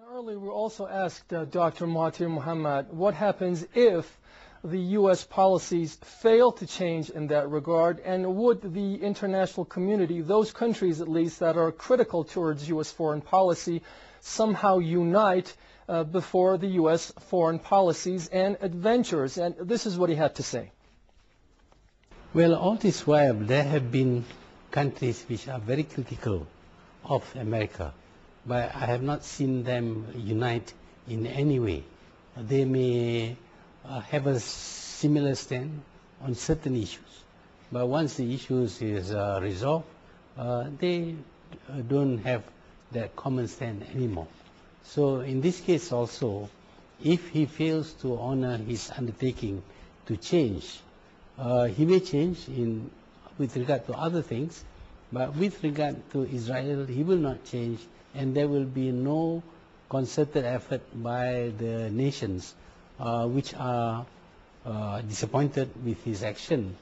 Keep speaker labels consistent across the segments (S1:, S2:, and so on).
S1: Earlier, we also asked Dr. Mahathir Mohd what happens if the U.S. policies fail to change in that regard, and would the international community, those countries at least that are critical towards U.S. foreign policy, somehow unite before the U.S. foreign policies and adventures? And this is what he had to say.
S2: Well, all this while, there have been countries which are very critical of America, but I have not seen them unite in any way. They may have a similar stand on certain issues, but once the issues is resolved, they don't have that common stand anymore. So in this case also, if he fails to honor his undertaking to change, he may change with regard to other things, but with regard to Israel, he will not change, and there will be no concerted effort by the nations which are disappointed with his action,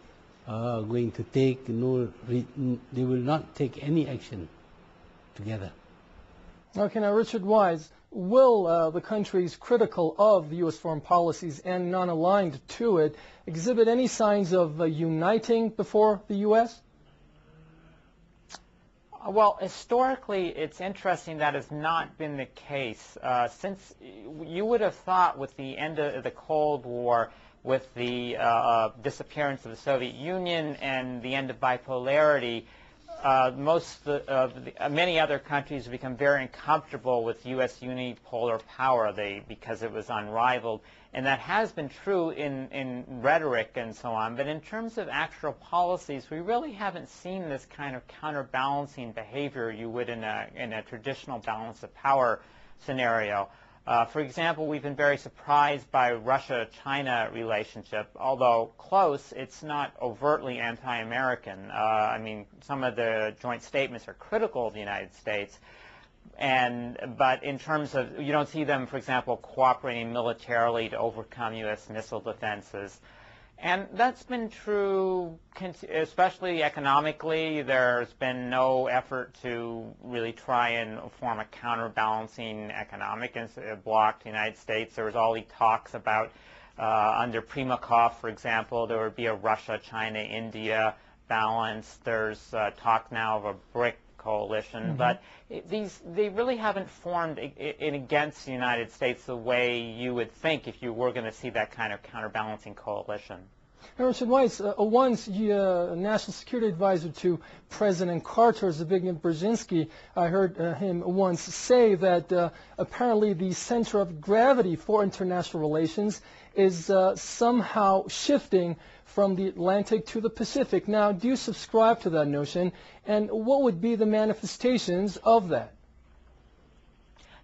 S2: going to take they will not take any action together.
S1: Okay, now Richard Wise, will the countries critical of the U.S. foreign policies and non-aligned to it exhibit any signs of uniting before the U.S.?
S3: Well, historically, it's interesting that has not been the case. Since you would have thought with the end of the Cold War, with the disappearance of the Soviet Union and the end of bipolarity, many other countries have become very uncomfortable with U.S. unipolar power because it was unrivaled. And that has been true in rhetoric and so on. But in terms of actual policies, we really haven't seen this kind of counterbalancing behavior you would in a traditional balance of power scenario. For example, we've been very surprised by Russia-China relationship. Although close, it's not overtly anti-American. I mean, some of the joint statements are critical of the United States. But in terms of, you don't see them, for example, cooperating militarily to overcome U.S. missile defenses. And that's been true, especially economically. There's been no effort to really try and form a counterbalancing economic bloc to the United States. There was all these talks about, under Primakov, for example, there would be a Russia, China, India balance. There's talk now of a BRIC coalition, but they really haven't formed it against the United States the way you would think if you were going to see that kind of counterbalancing coalition.
S1: Richard Weiss, once National Security Advisor to President Carter, Zbigniew Brzezinski, I heard him once say that apparently the center of gravity for international relations is somehow shifting from the Atlantic to the Pacific. Now, do you subscribe to that notion, and what would be the manifestations of that?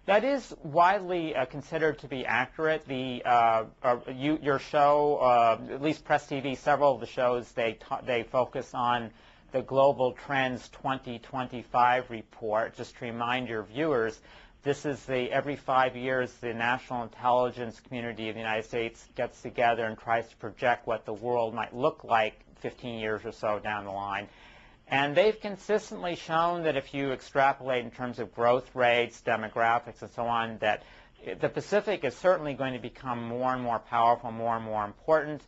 S3: That is widely considered to be accurate. Your show, at least Press TV, several of the shows, they focus on the Global Trends 2025 report. Just to remind your viewers, this is every 5 years the national intelligence community of the United States gets together and tries to project what the world might look like 15 years or so down the line. And they've consistently shown that if you extrapolate in terms of growth rates, demographics, and so on, that the Pacific is certainly going to become more and more powerful, more and more important.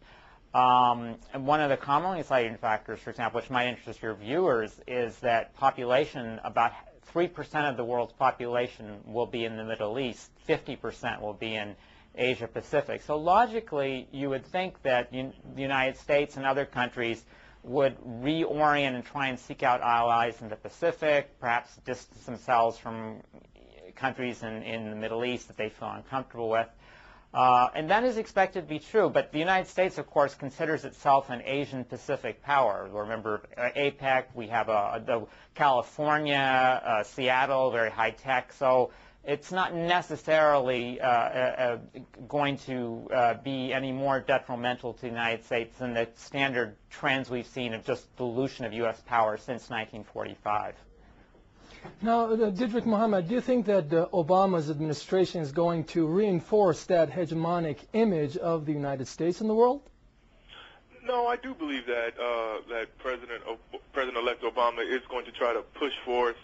S3: And one of the commonly cited factors, for example, which might interest your viewers, is that population, about 3% of the world's population will be in the Middle East, 50% will be in Asia Pacific. So logically, you would think that the United States and other countries would reorient and try and seek out allies in the Pacific, perhaps distance themselves from countries in the Middle East that they feel uncomfortable with. And that is expected to be true, but the United States, of course, considers itself an Asian Pacific power. Remember, APEC, we have the California, Seattle, very high-tech, so it's not necessarily going to be any more detrimental to the United States than the standard trends we've seen of just dilution of U.S. power since 1945.
S1: Now, Didrik Mohammed, do you think that Obama's administration is going to reinforce that hegemonic image of the United States in the world?
S4: No, I do believe that President-elect Obama is going to try to push forth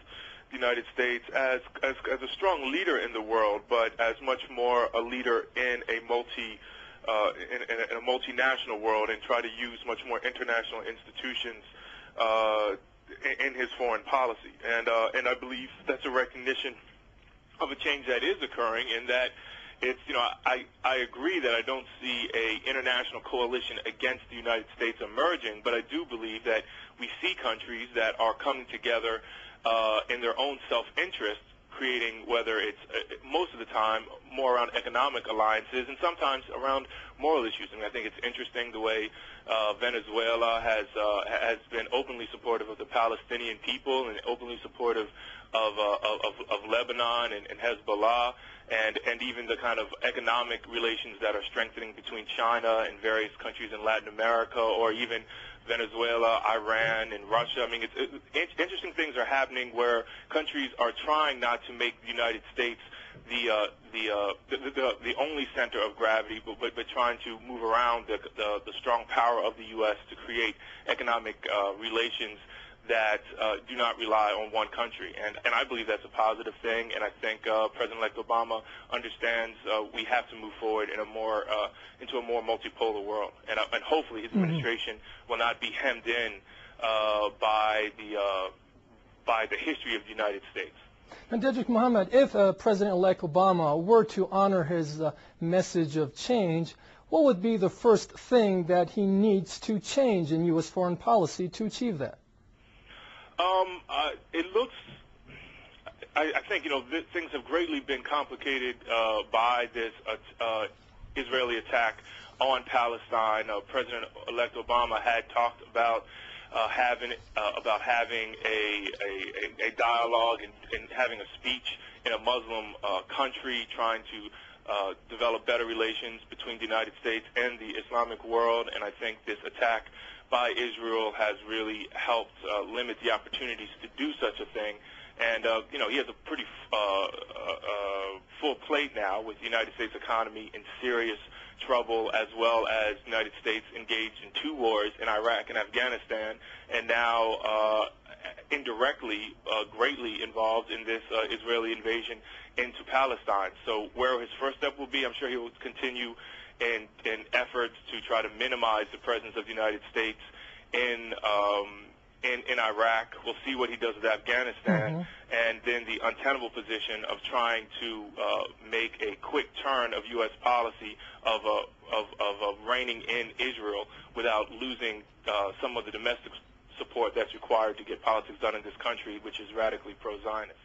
S4: the United States as a strong leader in the world, but as much more a leader in a in a multinational world, and try to use much more international institutions in his foreign policy. And I believe that's a recognition of a change that is occurring, in that it's, I agree that I don't see a international coalition against the United States emerging, but I do believe that we see countries that are coming together in their own self-interest, creating, whether it's most of the time more around economic alliances and sometimes around moral issues. I mean, I think it's interesting the way Venezuela has been openly supportive of the Palestinian people and openly supportive of Lebanon and Hezbollah, and even the kind of economic relations that are strengthening between China and various countries in Latin America, or even Venezuela, Iran, and Russia. I mean, interesting things are happening where countries are trying not to make the United States the only center of gravity, but trying to move around the strong power of the U.S. to create economic relations that do not rely on one country. And I believe that's a positive thing, and I think President-elect Obama understands we have to move forward in into a more multipolar world. And hopefully his administration will not be hemmed in by the history of the United States.
S1: And Dedrick Mohammed, if President-elect Obama were to honor his message of change, what would be the first thing that he needs to change in U.S. foreign policy to achieve that?
S4: It looks, I think, things have greatly been complicated by this Israeli attack on Palestine. President-elect Obama had talked about having a dialogue and having a speech in a Muslim country, trying to develop better relations between the United States and the Islamic world. And I think this attack by Israel has really helped limit the opportunities to do such a thing. And, he has a pretty full plate now, with the United States economy in serious trouble, as well as the United States engaged in 2 wars in Iraq and Afghanistan, and now indirectly greatly involved in this Israeli invasion into Palestine. So where his first step will be, I'm sure he will continue in efforts to try to minimize the presence of the United States in Iraq. We'll see what he does with Afghanistan, and then the untenable position of trying to make a quick turn of U.S. policy of reining in Israel without losing some of the domestic support that's required to get politics done in this country, which is radically pro-Zionist.